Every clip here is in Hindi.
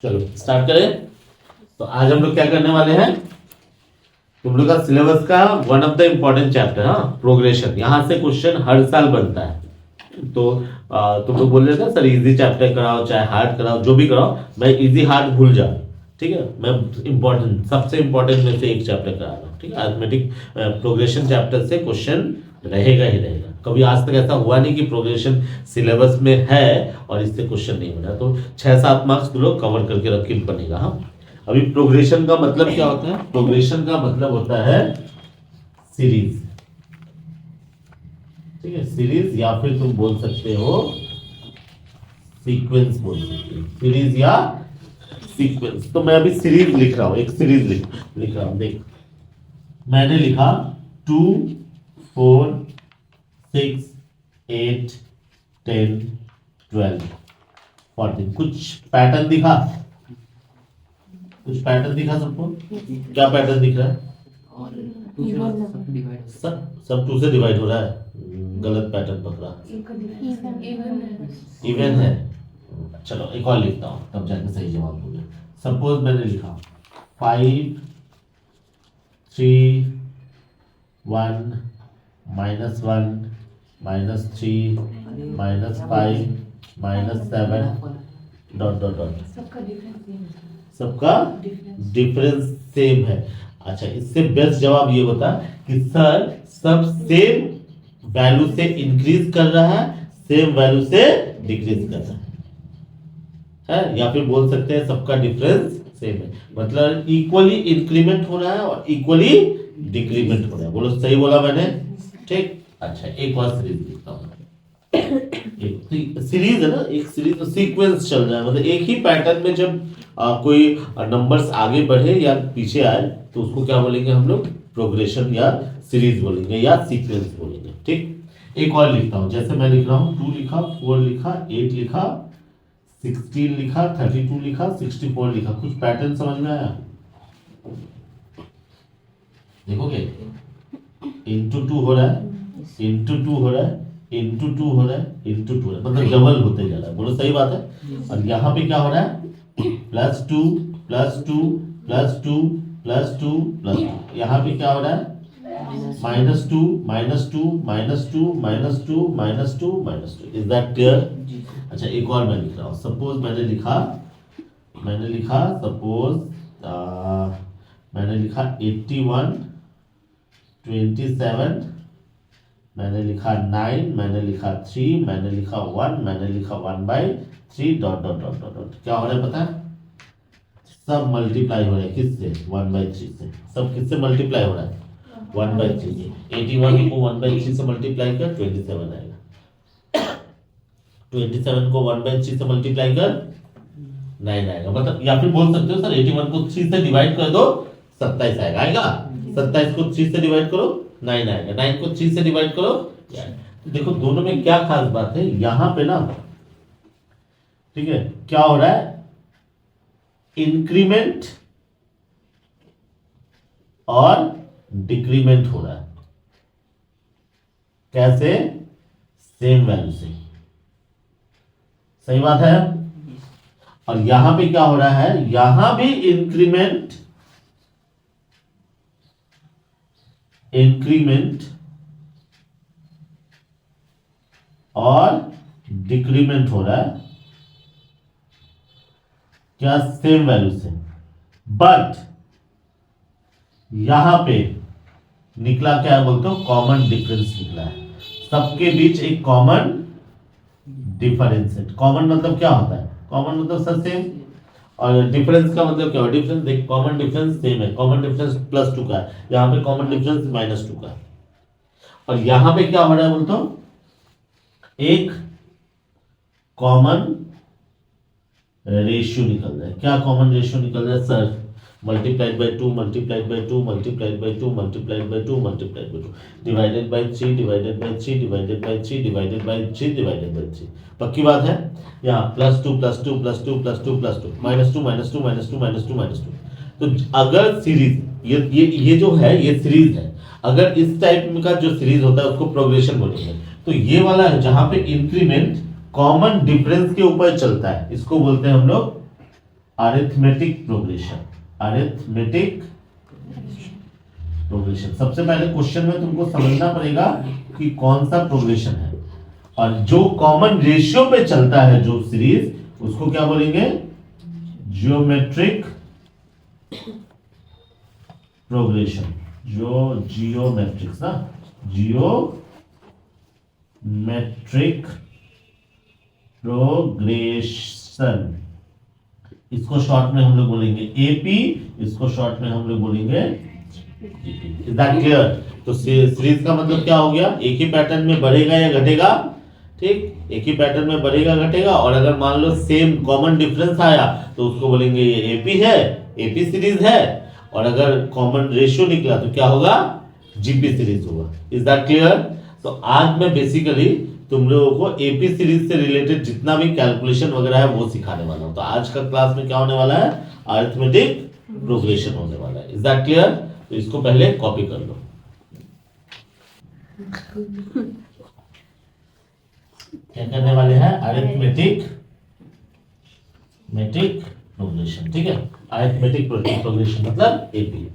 चलो स्टार्ट करें। तो आज हम लोग क्या करने वाले हैं, तुम लोग का सिलेबस का one of the important chapter, हाँ, प्रोग्रेशन। यहाँ से क्वेश्चन हर साल बनता है। तो तुम लोग बोल रहे थे सर इजी चैप्टर कराओ चाहे हार्ड कराओ, जो भी कराओ, मैं इजी हार्ड भूल जाऊँ, ठीक है। मैं इम्पोर्टेंट, सबसे इम्पोर्टेंट में से एक चैप्टर करा रहा हूँ, ठीक है। अरिथमेटिक प्रोग्रेशन चैप्टर से क्वेश्चन रहेगा ही रहेगा। कभी आज तक ऐसा हुआ नहीं कि प्रोग्रेशन सिलेबस में है और इससे क्वेश्चन नहीं बना। तो 6-7 मार्क्स तुम लोग कवर करके रख के बनेगा। हाँ, अभी प्रोग्रेशन का मतलब क्या होता है? प्रोग्रेशन का मतलब होता है सीरीज, ठीक है। सीरीज या फिर तुम बोल सकते हो सीक्वेंस, बोल सकते हो सीरीज या सीक्वेंस। तो मैं अभी सीरीज लिख रहा हूं, एक सीरीज लिख रहा हूं। देख, मैंने लिखा 2 4 6 8 10 12 14। कुछ पैटर्न दिखा? कुछ पैटर्न दिखा सबको? क्या पैटर्न दिख रहा है? सब 2 से डिवाइड हो रहा है। गलत पैटर्न पकड़ा, इवन है। चलो एक और लिखता हूं, तब जाके सही जवाब होगा। सपोज मैंने लिखा 5 3 1 -1 -3 -5 -7 डॉट डॉट डॉट। सबका डिफरेंस सेम है। अच्छा, इससे बेस्ट जवाब ये होता कि सर सब सेम वैल्यू से इंक्रीज कर रहा है, सेम वैल्यू से डिक्रीज कर रहा है, या फिर बोल सकते हैं सबका डिफरेंस सेम है, मतलब इक्वली इंक्रीमेंट हो रहा है और इक्वली डिक्रीमेंट हो रहा है। बोलो सही बोला मैंने? ठीक। अच्छा, एक और सीरीज लिखता हूं। एक सीरीज है ना, एक सीरीज सीक्वेंस चल रहा है, मतलब एक ही पैटर्न में जब कोई नंबर्स आगे बढ़े या पीछे आए तो उसको क्या बोलेंगे हम लोग? प्रोग्रेशन या सीरीज बोलेंगे या सीक्वेंस बोलेंगे, ठीक। एक और लिखता हूं, जैसे मैं लिख रहा हूं 2 लिखा, 4 लिखा, 8 लिखा, 16 लिखा, 32 लिखा, 64 लिखा। कुछ पैटर्न समझ में आया? देखोगे, इंटू 2 हो रहा है, इंटू 2 हो रहा है, इंटू 2 हो रहा है, इंटू 2 हो रहा है, मतलब डबल होते जा रहा है। बोलो सही बात है। और यहाँ पे क्या हो रहा है? +2 +2 +2 +2 +2। यहाँ पे क्या हो रहा है? -2 -2 -2 -2 -2 -2। Is that clear? अच्छा, एक और मैं लिख रहा हूँ। सपोज मैंने लिखा सपोज मैंने लिखा 81 27, मैंने लिखा 9, मैंने लिखा 3, मैंने लिखा 1, मैंने लिखा 1/3 dot dot dot dot dot. क्या हो रहा है पता है? सब मल्टीप्लाई हो रहा है किससे? 1/3 से। सब किससे मल्टीप्लाई हो रहा है? 1/3 से। 81 को 1/3 से मल्टीप्लाई कर 27 आएगा। 27 को 1/3 से मल्टीप्लाई कर 9 आएगा। मतलब या फिर बोल सकते हो सर 81 को 3 से डिवाइड कर दो 27 आएगा। 27 को 3 से डिवाइड करो 9 आएगा। 9 को 3 से डिवाइड करो। तो देखो दोनों में क्या खास बात है यहां पे ना, ठीक है, क्या हो रहा है? इंक्रीमेंट और डिक्रीमेंट हो रहा है। कैसे? सेम वैल्यू से। सही बात है। और यहां पे क्या हो रहा है? यहां भी इंक्रीमेंट और डिक्रीमेंट हो रहा है। क्या? सेम वैल्यू से। बट यहां पे निकला क्या बोलते हो? कॉमन डिफरेंस निकला है। सबके बीच एक कॉमन डिफरेंस है। कॉमन मतलब क्या होता है? कॉमन मतलब सर सेम, और डिफरेंस का मतलब क्या है? डिफरेंस देख, कॉमन डिफरेंस सेम है। कॉमन डिफरेंस +2 का है, यहां पे कॉमन डिफरेंस -2 का है। और यहां पे क्या हो रहा है बोलते हो? एक कॉमन रेशियो निकल रहा है। क्या कॉमन रेशियो निकल रहा है sir? Multiplied by 2 multiplied by 2 multiplied by 2 multiplied by 2 multiplied by 2 divided by 3 divided by 3 divided by 3 divided by 3 divided by 3। पक्की बात है। यहाँ +2 +2 +2 +2 +2 -2 -2 -2 -2 -2। तो अगर सीरीज ये जो है ये सीरीज है, अगर इस टाइप का जो सीरीज होता है उसको प्रोग्रेशन बोलेंगे। तो ये वाला है जहां पे इंक्रीमेंट कॉमन डिफरेंस के ऊपर चलता है, इसको बोलते हैं हम लोग अरिथमेटिक प्रोग्रेशन, अरिथमेटिक प्रोग्रेशन। सबसे पहले क्वेश्चन में तुमको समझना पड़ेगा कि कौन सा प्रोग्रेशन है, और जो कॉमन रेशियो पे चलता है जो सीरीज, उसको क्या बोलेंगे, जियोमेट्रिक प्रोग्रेशन। जो जियोमेट्रिक्स ना, जियोमेट्रिक प्रोग्रेशन, इसको शॉर्ट में हम लोग बोलेंगे एपी, इसको शॉर्ट में हम लोग बोलेंगे जीपी। Is that clear? तो सीरीज का मतलब क्या हो गया, एक ही पैटर्न में बढ़ेगा या घटेगा, ठीक, एक ही पैटर्न में बढ़ेगा घटेगा, और अगर मान लो सेम कॉमन डिफरेंस आया तो उसको बोलेंगे ये एपी है, एपी सीरीज है, और अगर कॉमन रेशियो निकला तो क्या होगा, जीपी सीरीज होगा। Is that clear? तो आज मैं बेसिकली तुम लोगों को एपी सीरीज से रिलेटेड जितना भी कैलकुलेशन वगैरह है वो सिखाने वाला हूं। तो आज का क्लास में क्या होने वाला है, अरिथमेटिक प्रोग्रेशन होने वाला है। Is that clear? तो इसको पहले कॉपी कर लो। क्या करने वाले हैं, अरिथमेटिक प्रोग्रेशन, ठीक है, अरिथमेटिक प्रोग्रेशन मतलब एपी।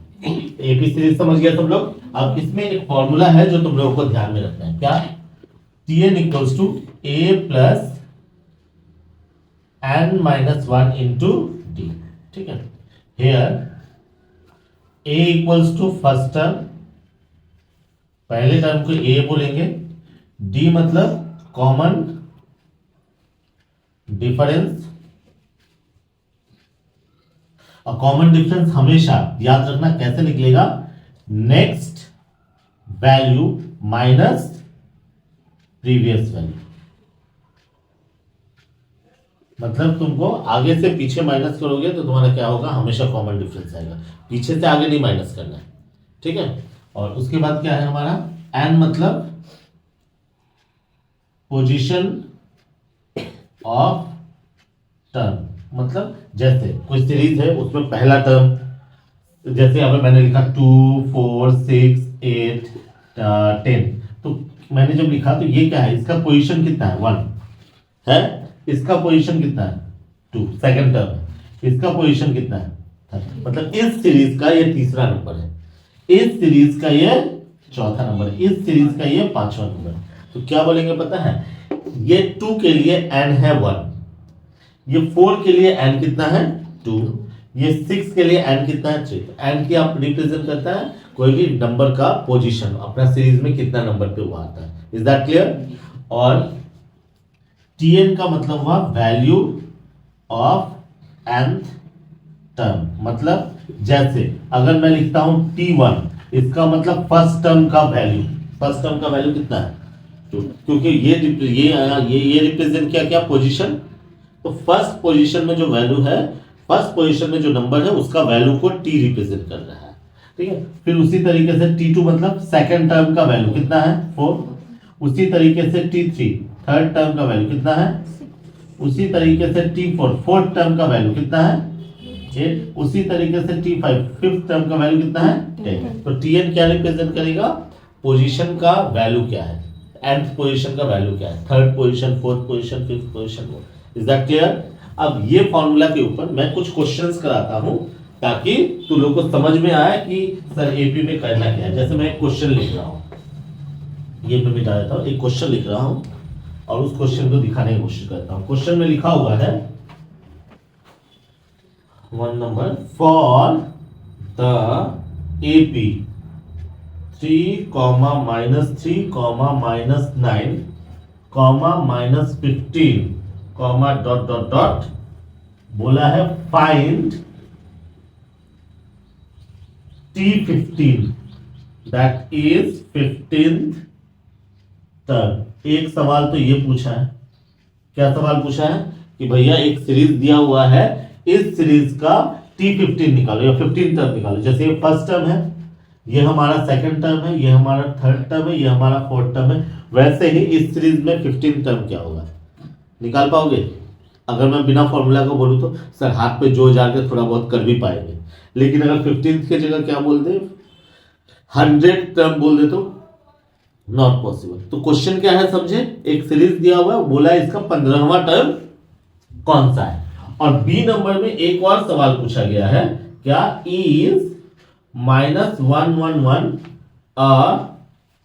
एपी सीरीज समझ गया सब लोग? अब इसमें एक फॉर्मूला है जो तुम लोगों को ध्यान में रखना है, क्या, Tn equals to a plus n minus 1 into D, ठीक है। Here a equals to first term, पहले टर्म को a बोलेंगे, d मतलब कॉमन डिफरेंस, और कॉमन डिफरेंस हमेशा याद रखना कैसे निकलेगा, next value minus previous value, मतलब तुमको आगे से पीछे माइनस करोगे तो तुम्हारा क्या होगा, हमेशा कॉमन डिफरेंस आएगा, पीछे से आगे नहीं माइनस करना है, ठीक है। और उसके बाद क्या है हमारा, एन मतलब पोजीशन ऑफ टर्म, मतलब जैसे कोई सीरीज है उसमें पहला टर्म, जैसे यहाँ पे मैंने लिखा 2 4 6 8 10, तो मैंने जब लिखा तो ये क्या है, इसका पोजीशन कितना है, 1 है, इसका पोजीशन कितना है, 2, सेकंड टर्म है, इसका पोजीशन कितना है, 3, मतलब इस सीरीज का ये तीसरा नंबर है, इस सीरीज का ये चौथा नंबर है, इस सीरीज का ये पांचवा नंबर है। तो क्या बोलेंगे पता है, ये 2 के लिए n है 1, ये 4 के लिए n कितना है 2, ये 6 के लिए n कितना है 3। n की आप रिप्रेजेंट करता है कोई भी नंबर का पोजीशन, अपना सीरीज में कितना नंबर पे वो आता है। Is that clear? और tn का मतलब हुआ वैल्यू ऑफ nth टर्म, मतलब जैसे अगर मैं लिखता हूं t1, इसका मतलब फर्स्ट टर्म का वैल्यू, फर्स्ट टर्म का वैल्यू कितना है 2, क्योंकि ये रिप्रेजेंट क्या क्या पोजीशन, तो फर्स्ट पोजीशन में जो वैल्यू है, फर्स्ट पोजीशन में जो नंबर है उसका वैल्यू को t रिप्रेजेंट कर रहा है, ठीक है। फिर उसी तरीके से t2 मतलब सेकंड टर्म का वैल्यू कितना है 4, उसी तरीके से t3 थर्ड टर्म का वैल्यू कितना है, उसी तरीके से t4 फोर्थ टर्म का वैल्यू कितना है 8, उसी तरीके से t5 फिफ्थ टर्म का वैल्यू कितना है 10। तो tn क्या रिप्रेजेंट करेगा, पोजीशन का वैल्यू क्या है, nth पोजीशन का वैल्यू क्या है, third position, fourth position, fifth position. Is that clear? अब ये फॉर्मूला के ऊपर मैं कुछ क्वेश्चंस कराता हूं ताकि तू लोग को समझ में आए कि सर एपी में करना क्या है। जैसे मैं एक क्वेश्चन लिख रहा हूं, ये मैं मिटा देता हूं, एक क्वेश्चन लिख रहा हूं और उस क्वेश्चन को दिखाने की कोशिश करता हूं। क्वेश्चन में लिखा हुआ है 1 number, for the AP 3, -3, -9, -15, dot dot dot, बोला है find T15 that is 15th term. एक सवाल तो ये पूछा है, क्या सवाल पूछा है कि भैया एक सीरीज दिया हुआ है, इस सीरीज का T15 निकालो या 15 टर्म निकालो। जैसे ये फर्स्ट टर्म है, ये हमारा सेकंड टर्म है, ये हमारा थर्ड टर्म है, ये हमारा फोर्थ टर्म है, वैसे ही इस सीरीज में 15 टर्म क्या होगा, निकाल पाओगे? अगर मैं बिना फॉर्मूला को बोलूं तो सर हाथ पे जोर जार के थोड़ा बहुत कर भी पाएंगे, लेकिन अगर 15 की जगह क्या बोल दे, 100 टर्म बोल दे तो नॉट पॉसिबल। तो क्वेश्चन क्या है समझे, एक सीरीज दिया हुआ है, बोला है इसका 15वां टर्म कौन सा है, और बी नंबर में एक और सवाल पूछा गया है, क्या is -111 a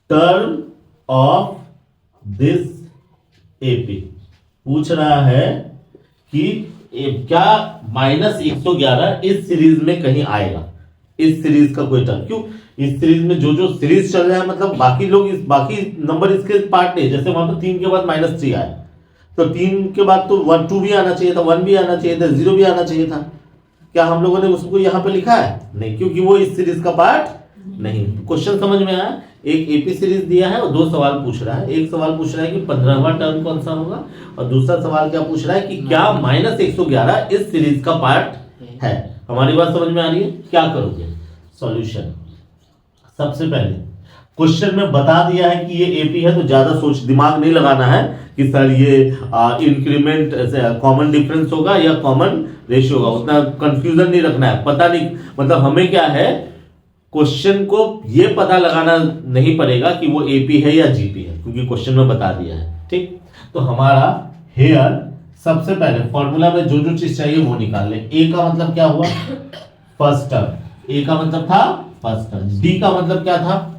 term of this AP. पूछ रहा है कि क्या -111 इस सीरीज में कहीं आएगा, इस सीरीज का कोई टर्म। क्यों, इस सीरीज में जो जो सीरीज चल रहा है, मतलब बाकी लोग बाकी नंबर इसके पार्ट नहीं। जैसे वहां पर 3 के बाद -3 आया, तो 3 के बाद तो 2 भी आना चाहिए था, 1 भी आना चाहिए था, 0 भी आना चाहिए था। क्या हम लोगों ने उसको यहां पे लिखा है? नहीं, क्योंकि वो इस सीरीज का पार्ट नहीं। क्वेश्चन समझ में आया? एक एपी सीरीज दिया है और 2 सवाल पूछ रहा है। एक सवाल पूछ रहा है कि 15वां टर्म कौन सा होगा, और दूसरा सवाल क्या पूछ रहा है कि क्या -111 इस सीरीज का पार्ट है। हमारी बात समझ में आ रही है? क्या करोगे? सॉल्यूशन। सबसे पहले क्वेश्चन में बता दिया है कि ये एपी है, तो ज्यादा सोच दिमाग नहीं लगाना है कि सर ये इंक्रीमेंट कॉमन डिफरेंस होगा या कॉमन रेशियो होगा। उतना कंफ्यूजन नहीं रखना है। पता नहीं, मतलब हमें क्या है, क्वेश्चन को ये पता लगाना नहीं पड़ेगा कि वो एपी है या जीपी है, क्योंकि क्वेश्चन में बता दिया है। ठीक, तो हमारा हेयर सबसे पहले फॉर्मूला में जो जो चीज चाहिए वो निकाल ले। ए का मतलब क्या हुआ? First term. ए का मतलब था फर्स्ट टर्म। डी का मतलब क्या था?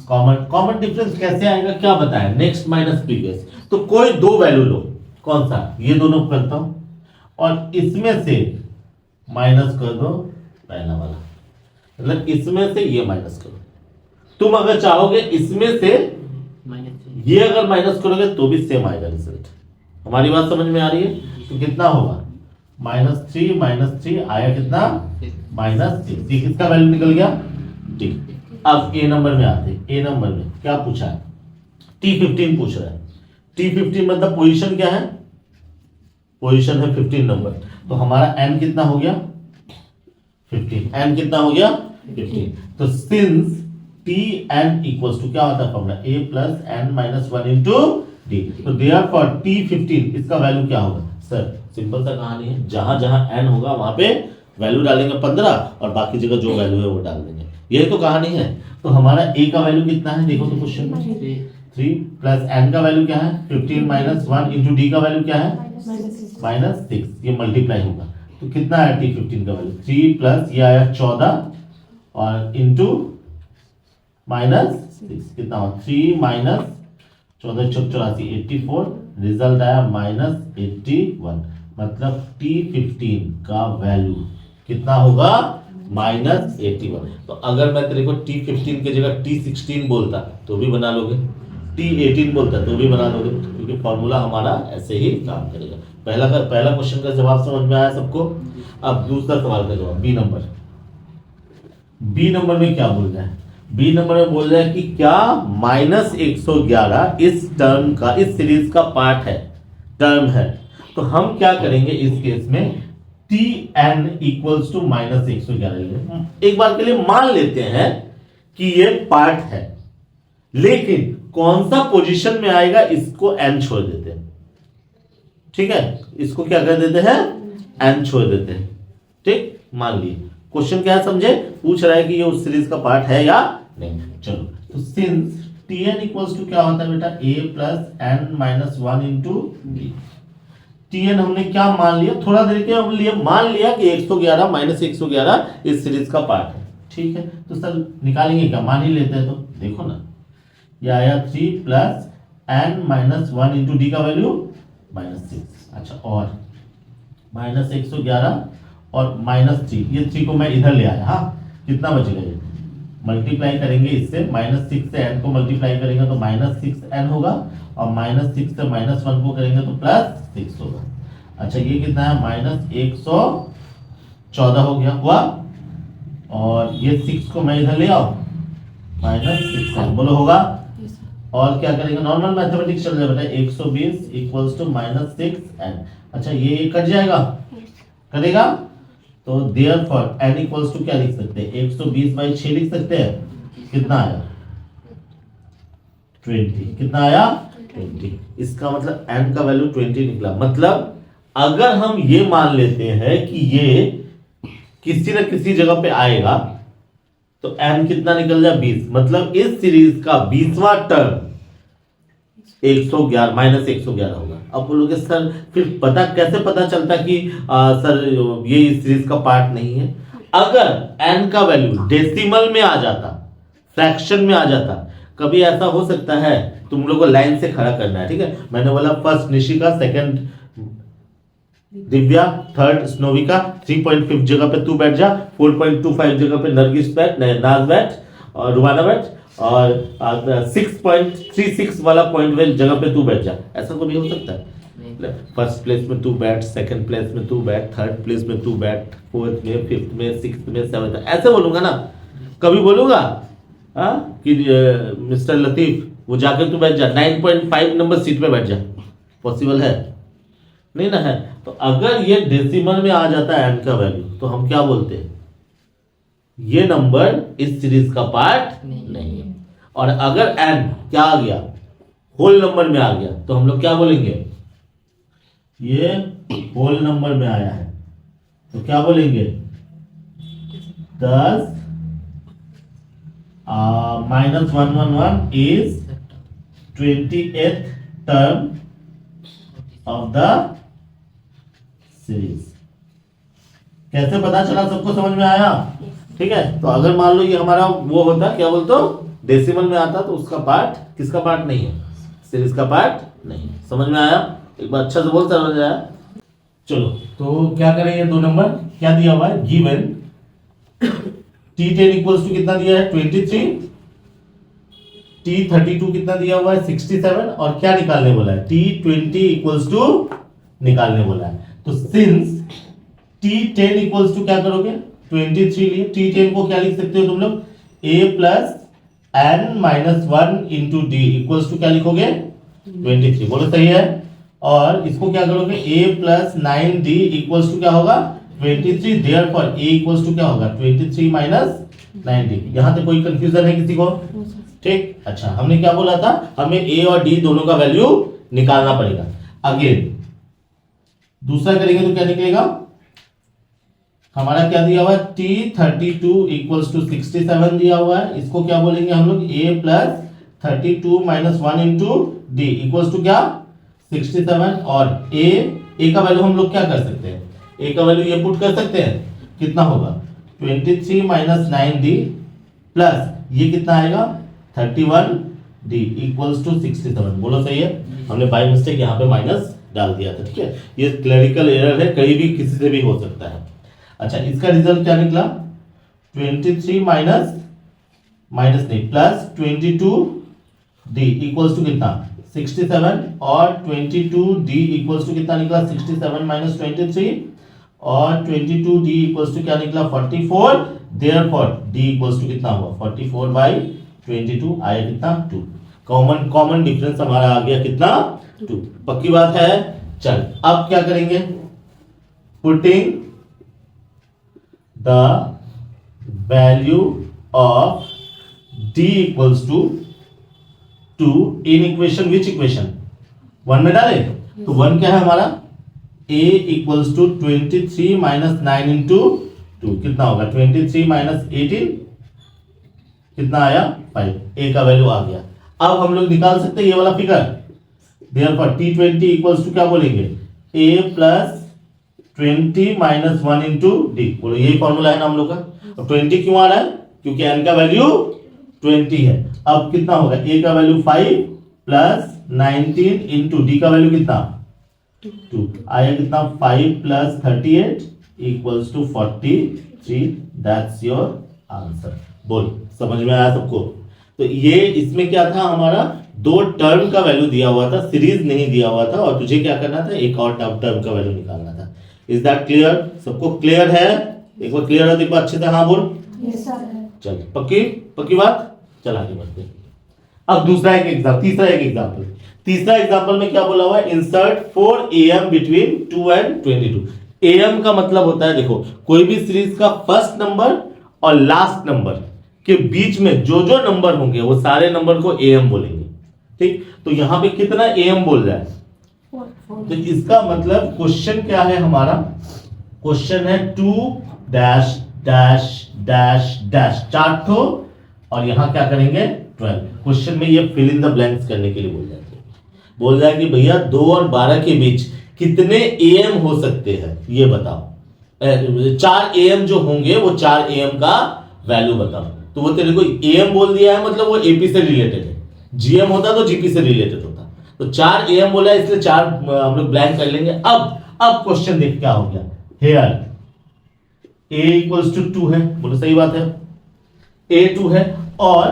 कॉमन डिफरेंस कैसे आएगा, क्या बताया? Next minus previous. तो कोई 2 वैल्यू लो। कौन सा? ये दोनों करता हूं, और इसमें से माइनस कर दो पहला वाला, मतलब इसमें से ये माइनस करो। तुम अगर चाहोगे इसमें से ये अगर माइनस करोगे तो भी सेम आएगा रिजल्ट। हमारी बात समझ में आ रही है? तो कितना होगा? -3 आया कितना? -6। ये किसका वैल्यू निकल गया? ठीक। अब ए नंबर में आते हैं। ए नंबर में क्या पूछा है? T15 पूछ रहा है। T15 मतलब पोजीशन क्या है? पोजीशन है 15 नंबर। तो हमारा n कितना हो गया? 15। n कितना हो गया? 15। तो सिंस Tn इक्वल्स टू क्या होता है formula? a plus n minus 1 into D. तो देयरफॉर T15 इसका वैल्यू क्या होगा? सर सिंपल सा कहानी है, जहां जहां n होगा वहां पे वैल्यू डालेंगे 15, और बाकी जगह जो वैल्यू है वो डाल देंगे। यही तो कहानी है। तो हमारा a का वैल्यू कितना है? देखो तो क्वेश्चन में 3 प्लस n का वैल्यू क्या है? 15 माइनस 1 इंटू डी का वैल्यू क्या है? -6। ये मल्टीप्लाई होगा तो कितना है T15 का वैल्यू? 3 प्लस ये आया 14 और इंटू -6 कितना हुआ? 3 माइनस 14 84 84, रिजल्ट आया -81। मतलब T15 का वैल्यू कितना होगा? -81। तो अगर मैं तेरे को T15 की जगह T16 बोलता तो भी बना लोगे, T18 बोलता तो भी बना लोगे, क्योंकि फॉर्मूला हमारा ऐसे ही काम करेगा। पहला क्वेश्चन का जवाब समझ में आया सबको? अब दूसरा सवाल का जवाब। बी नंबर में क्या बोल रहा है? बी नंबर में बोल रहा है कि क्या -111 इस टर्म का, इस सीरीज का पार्ट है, टर्म है। तो हम क्या करेंगे इस केस में? Tn इक्वल्स टू -111 एक बार के लिए मान लेते हैं कि ये पार्ट है, लेकिन कौन सा पोजीशन में आएगा इसको n छोड़ देते हैं। ठीक है, इसको क्या कर देते हैं? n छोड़ देते हैं। ठीक, मान लिए। क्वेश्चन क्या है समझे? पूछ रहा है कि ये उस सीरीज का पार्ट है या नहीं। चलो, तो सिंस Tn इक्वल्स टू क्या होता है बेटा? a plus n minus 1 into D. Tn हमने क्या मान लिया? थोड़ा देर के हमने मान लिया कि 111 -111 इस सीरीज का पार्ट है। ठीक है, तो सर निकालेंगे क्या? मान ही लेते हैं। तो देखो ना, ये आया 3 plus n minus 1 into D का वैल्यू -6। अच्छा, और -111 और -3, ये 3 को मैं इधर ले आया। हाँ, कितना बचेगा? ये मल्टीप्लाई करेंगे इससे, -6 से n को मल्टीप्लाई करेंगे तो -6n होगा, और -6 से -1 को करेंगे तो +6 होगा। अच्छा, ये कितना है? -114 हो गया हुआ, और ये 6 को मैं इधर ले आओ, -6n बोलो होगा। और क्या करेंगे? नॉर्मल मैथमेटिक्स चल जाएगा बेटा। 120 इक्वल्स टू -6n। अच्छा, ये कट जाएगा, करेगा तो देयरफॉर n इक्वल्स टू क्या लिख सकते हैं? 120/6 लिख सकते हैं। कितना आया? 20। कितना आया? 20। इसका मतलब n का वैल्यू 20 निकला। मतलब अगर हम ये मान लेते हैं कि ये किसी न किसी जगह पे आएगा तो n कितना निकल जाए? 20। मतलब इस सीरीज का 20वां टर्म 111 माइनस 111 होगा। अब बोलोगे सर फिर पता कैसे पता चलता कि सर ये इस सीरीज का पार्ट नहीं है। अगर n का वैल्यू डेसिमल में आ जाता, फ्रैक्शन में आ जाता, कभी ऐसा हो सकता है, तुम लोग को लाइन से खड़ा करना है, ठीक है। मैंने बोला first Nishika, second Divya, third Snovika, 3.5 जगह पे तू बैठ जा, 4.25 जगह पे नरगिस बैठ, नाज बैठ और रुबाना बैठ, और 6.36 वाला पॉइंट वेल जगह पे तू बैठ जा। ऐसा कभी हो सकता है? फर्स्ट प्लेस में तू बैठ, सेकंड प्लेस में तू बैठ, थर्ड प्लेस में तू बैठ, फोर्थ में, फिफ्थ में, सिक्स्थ में, सेवंथ में, ऐसे बोलूंगा ना। कभी बोलूंगा कि मिस्टर लतीफ वो जाकर तू बैठ जा, 9.5 नंबर सीट पे बैठ जा? पॉसिबल है? नहीं ना है। तो अगर ये डेसिमल में आ जाता है n का वैल्यू, तो हम क्या बोलते हैं? ये नंबर इस सीरीज का पार्ट नहीं है। और अगर n क्या आ गया, होल नंबर में आ गया, तो हम लोग क्या बोलेंगे? ये होल नंबर में आया है तो क्या बोलेंगे? 10 minus 111 is 28th term of the series. कैसे पता चला? सबको समझ में आया? ठीक है। तो अगर मान लो ये हमारा वो होता, क्या बोलते हो, डेसिमल में आता, तो उसका पार्ट किसका पार्ट नहीं है? सीरीज का पार्ट नहीं है। समझ में आया? एक बार अच्छा से बोल, समझ आया? चलो तो क्या करें, ये 2 नंबर क्या दिया हुआ है, गिवन T10 इक्वल्स टू कितना दिया है, 23, T32 कितना दिया हुआ है, 67, और क्या निकालने बोला है, T20 इक्वल्स टू निकालने बोला है। तो सिंस T10 इक्वल्स टू क्या करोगे, 23 लिए, T10 को क्या लिख सकते हो तुम लोग, a plus n minus 1 into D equals to क्या लिखोगे, 23। बोलो सही है। और इसको क्या करोगे, a plus 9d equals to क्या होगा, 23। देयरफॉर a इक्वल्स टू क्या होगा, 23 माइनस 9d। यहां तक कोई कंफ्यूजन है किसी को? ठीक। अच्छा, हमने क्या बोला था, हमें a और d दोनों का वैल्यू निकालना पड़ेगा। अगेन दूसरा करेंगे तो क्या निकलेगा, हमारा क्या दिया हुआ है, T32 इक्वल्स टू 67 दिया हुआ है। इसको क्या बोलेंगे हम लोग, a plus 32 minus 1 into D equals to क्या, 67। और a का वैल्यू हम लोग क्या कर सकते हैं, a का वैल्यू ये पुट कर सकते हैं, कितना होगा, 23 माइनस 9d प्लस ये कितना आएगा, 31d इक्वल्स टू 67। बोलो सही है। हमने बाय मिस्टेक यहाँ पे माइनस डाल दिया था, ठीक है। ये क्लरिकल एरर है, कहीं भी किसी से भी हो सकता है। अच्छा, इसका रिजल्ट क्या निकला, 23 माइनस नहीं प्लस 22d इक्वल्स टू कितना, 67, और 22d इक्वल्स टू कितना निकला, 67 माइनस 23, और 22d इक्वल्स टू क्या निकला, 44। देयरफॉर d इक्वल्स टू कितना हुआ, 44 बाई 22 आया कितना, 2। कॉमन डिफरेंस हमारा आ गया कितना, 2। पक्की बात है। चल अब क्या करेंगे, putting the value of d equals to 2 in equation, which equation, 1 में डाले। तो 1 क्या है हमारा, a equals to 23 minus 9 into 2 कितना होगा, 23 माइनस 18 कितना आया, 5। a का वैल्यू आ गया। अब हम लोग निकाल सकते हैं ये वाला figure. Therefore T20 equals to क्या बोलेंगे, a plus 20 minus 1 into D. बोलो यही फॉर्मूला है ना हम लोग का। अब 20 क्यों आ रहा है, क्योंकि n का वैल्यू 20 है। अब कितना होगा, a का वैल्यू 5 प्लस 19 इंटू डी का वैल्यू कितना, 2 आया कितना, 5 plus 38 equals to 43। That's your answer. बोल समझ में आया सबको? तो ये इसमें क्या था, हमारा 2 टर्म का वैल्यू दिया हुआ था, सीरीज नहीं दिया हुआ था, और तुझे क्या करना था, एक और टर्म का वैल्यू निकालना था। Is that clear? सबको क्लियर है? एक बार क्लियर है तो एक बार अच्छे से हाँ बोल। चल पक्की बात। चल आगे बढ़ते हैं। अब तीसरा एग्जांपल में क्या बोला हुआ है, insert 4 am between 2 and 22। am का मतलब होता है, देखो कोई भी सीरीज का फर्स्ट नंबर और लास्ट नंबर के बीच में जो जो नंबर होंगे वो सारे नंबर को am बोलेंगे, ठीक। तो यहां पे कितना am बोल रहा है, तो इसका मतलब क्वेश्चन क्या है हमारा, क्वेश्चन है 2 डैश डैश डैश डैश 4 ठो, और यहां क्या करेंगे 12। क्वेश्चन में ये फिल इन द ब्लैंक्स करने के लिए बोल जाते हैं। बोल रहा है कि भैया 2 और 12 के बीच कितने AM हो सकते हैं ये बताओ। 4 AM जो होंगे वो 4 AM का वैल्यू बताओ। तो वो तेरे को AM बोल दिया है, मतलब वो AP से रिलेटेड है। GM होता तो GP से रिलेटेड होता। तो 4 AM बोला है, इसलिए 4 हम लोग ब्लैंक कर लेंगे। अब क्वेश्चन देख क्या हो गया। हेयर A इक्वल्स टू 2 है, बोलो सही बात है, A 2 है, और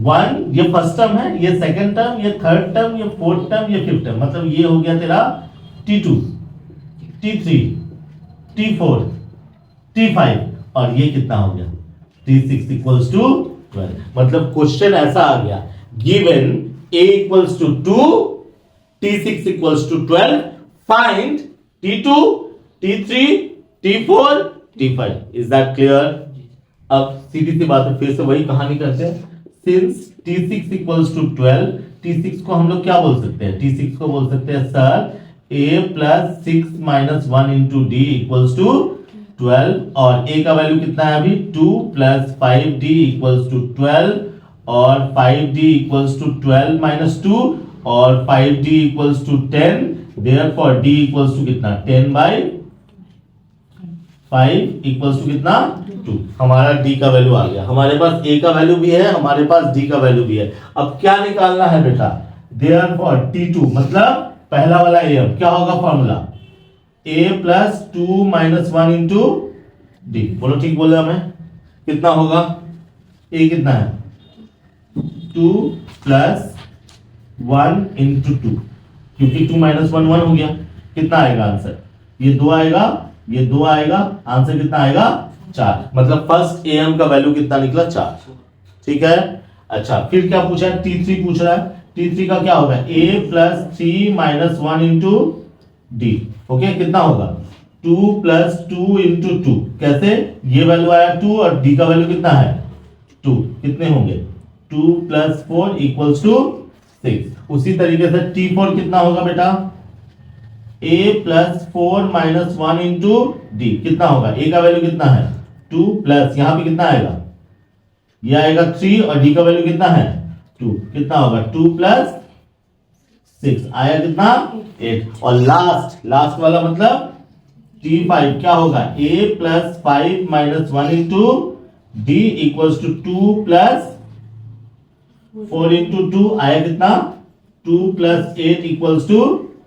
1 ये फर्स्ट टर्म है, ये सेकंड टर्म, ये थर्ड टर्म, ये फोर्थ टर्म, ये फिफ्थ टर्म, मतलब ये हो गया तेरा T2, T3, T4, T5, और ये कितना हो गया T6 इक्वल्स टू 12। मतलब क्वेश्चन ऐसा आ गया, given A equals to 2, T6 equals to 12, find T2, T3, T4, T5। Is that clear? अब सीधी सी बात है, फिर से वही कहानी करते हैं। Since T6 equals to 12, T6 को हम लोग क्या बोल सकते हैं? T6 को बोल सकते हैं sir A plus 6 minus 1 into D equals to 12, और A का वैल्यू कितना है अभी 2 प्लस 5D इक्वल्स टू 12, और 5D इक्वल्स टू 12 माइनस 2, और 5D equals to 10, therefore D equals to कितना 10 बाई 5 इक्वल्स टू कितना 2। हमारा D का वैल्यू आ गया। हमारे पास A का वैल्यू भी है, हमारे पास D का वैल्यू भी है। अब क्या निकालना है बेटा? देयरफॉर T2 मतलब पहला वाला AM क्या होगा formula? A plus 2 minus 1 into D। बोलो ठीक बोला मैं? कितना होगा? A कितना है 2 प्लस 1 इंटू 2, क्योंकि 2 माइनस 1 1 हो गया। कितना आएगा आंसर? ये 2 आएगा, ये 2 आएगा, आंसर कितना आएगा 4। मतलब फर्स्ट AM का वैल्यू कितना निकला 4। ठीक है, अच्छा फिर क्या पूछा है? T3 पूछ रहा है। T3 का क्या होगा? A plus 3 minus 1 into D। Okay, कितना होगा 2 प्लस 2 इंटू 2। कैसे? ये वैल्यू आया 2 और D का वैल्यू कितना है 2। कितने होंगे 2 प्लस 4 इक्वल्स टू 6। उसी तरीके से T4 कितना होगा बेटा? A plus 4 minus 1 into D। कितना होगा? A का वैल्यू कितना है 2 प्लस यहां पे कितना आएगा? ये आएगा 3, और D का वैल्यू कितना है 2। कितना होगा 2 प्लस 6 आया कितना 8। और लास्ट वाला मतलब T5 क्या होगा? A plus 5 minus 1 into D equals to 2 plus 4 into 2 आया कितना 2 प्लस 8 इक्वल्स टू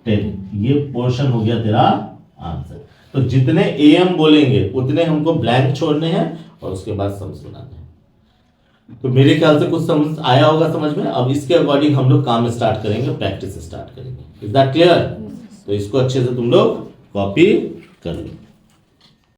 10। ये पोर्शन हो गया तेरा आंसर। तो जितने AM बोलेंगे उतने हमको ब्लैंक छोड़ने हैं और उसके बाद सम्स बनाने हैं। तो मेरे ख्याल से कुछ समझ आया होगा समझ में। अब इसके अकॉर्डिंग हम लोग काम स्टार्ट करेंगे, प्रैक्टिस स्टार्ट करेंगे। Is that clear? तो इसको अच्छे से तुम लोग कॉपी कर लो।